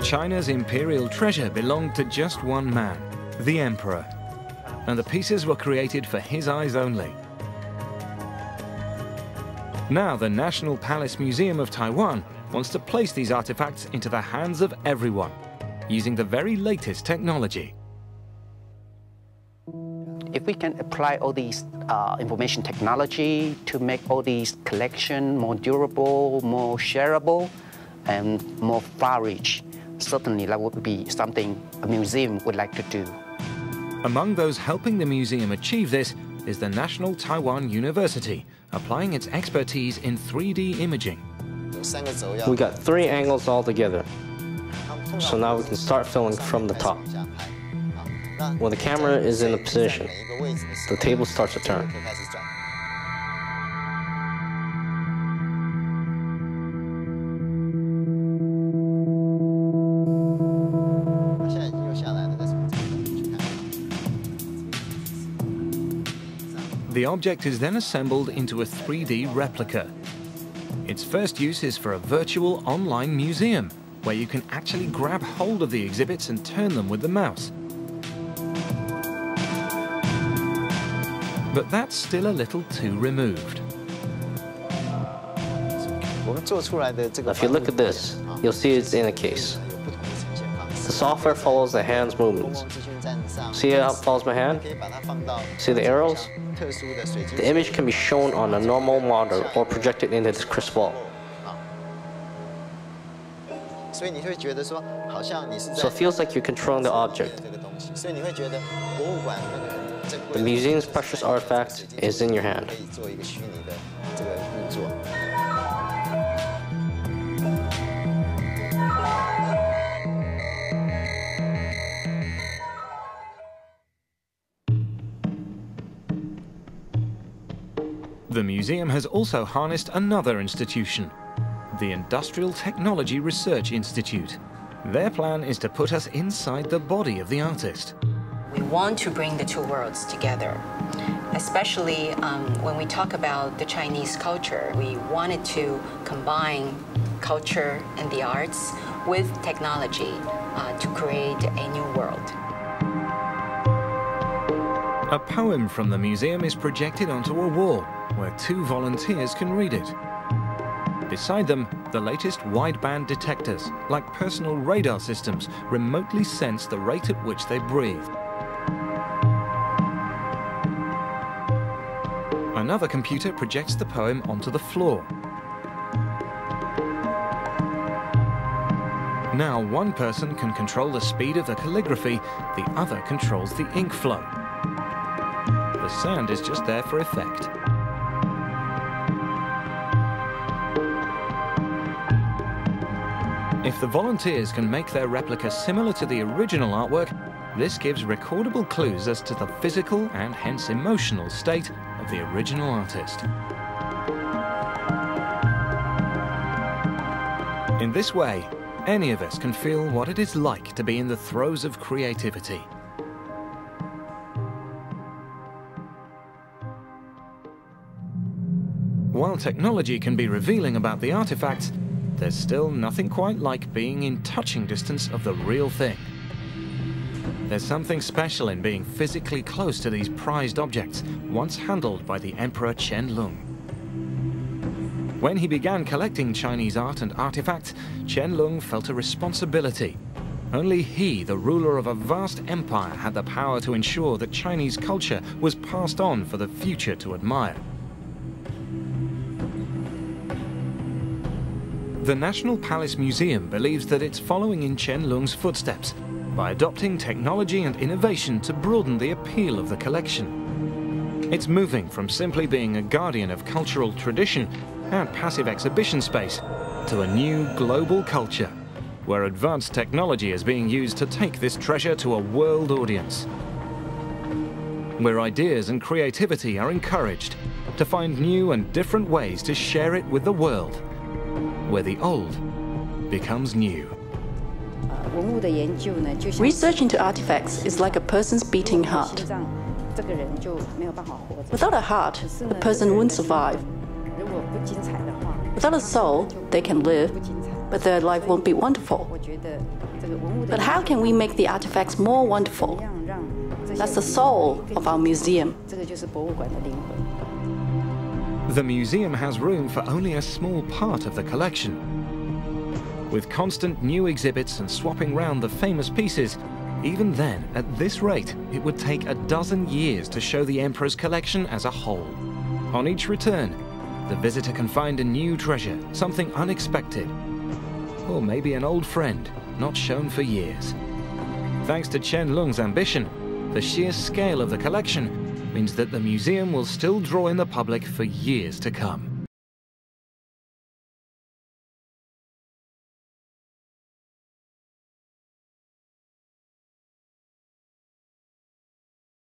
China's imperial treasure belonged to just one man, the emperor, and the pieces were created for his eyes only. Now the National Palace Museum of Taiwan wants to place these artifacts into the hands of everyone, using the very latest technology. If we can apply all these information technology to make all these collections more durable, more shareable, and more far-reach, certainly that would be something a museum would like to do. Among those helping the museum achieve this is the National Taiwan University, applying its expertise in 3D imaging. We got 3 angles all together, so now we can start filming from the top. When the camera is in a position, the table starts to turn. The object is then assembled into a 3D replica. Its first use is for a virtual online museum, where you can actually grab hold of the exhibits and turn them with the mouse. But that's still a little too removed. If you look at this, you'll see it's in a case. The software follows the hand's movements. See how it follows my hand? See the arrows? The image can be shown on a normal monitor or projected into this crystal ball. So it feels like you're controlling the object. The museum's precious artifact is in your hand. The museum has also harnessed another institution, the Industrial Technology Research Institute. Their plan is to put us inside the body of the artist. We want to bring the two worlds together, especially when we talk about the Chinese culture. We wanted to combine culture and the arts with technology to create a new world. A poem from the museum is projected onto a wall, where 2 volunteers can read it. Beside them, the latest wideband detectors, like personal radar systems, remotely sense the rate at which they breathe. Another computer projects the poem onto the floor. Now one person can control the speed of the calligraphy, the other controls the ink flow. The sound is just there for effect. If the volunteers can make their replica similar to the original artwork, this gives recordable clues as to the physical and hence emotional state of the original artist. In this way, any of us can feel what it is like to be in the throes of creativity. While technology can be revealing about the artifacts, there's still nothing quite like being in touching distance of the real thing. There's something special in being physically close to these prized objects, once handled by the Emperor Qianlong. When he began collecting Chinese art and artifacts, Qianlong felt a responsibility. Only he, the ruler of a vast empire, had the power to ensure that Chinese culture was passed on for the future to admire. The National Palace Museum believes that it's following in Qianlong's footsteps by adopting technology and innovation to broaden the appeal of the collection. It's moving from simply being a guardian of cultural tradition and passive exhibition space to a new global culture, where advanced technology is being used to take this treasure to a world audience, where ideas and creativity are encouraged to find new and different ways to share it with the world, where the old becomes new. Research into artifacts is like a person's beating heart. Without a heart, a person wouldn't survive. Without a soul, they can live. but their life won't be wonderful. But how can we make the artifacts more wonderful? That's the soul of our museum. The museum has room for only a small part of the collection. With constant new exhibits and swapping round the famous pieces, even then, at this rate, it would take a dozen years to show the Emperor's collection as a whole. On each return, the visitor can find a new treasure, something unexpected, or maybe an old friend not shown for years. Thanks to Chen Lung's ambition, the sheer scale of the collection means that the museum will still draw in the public for years to come.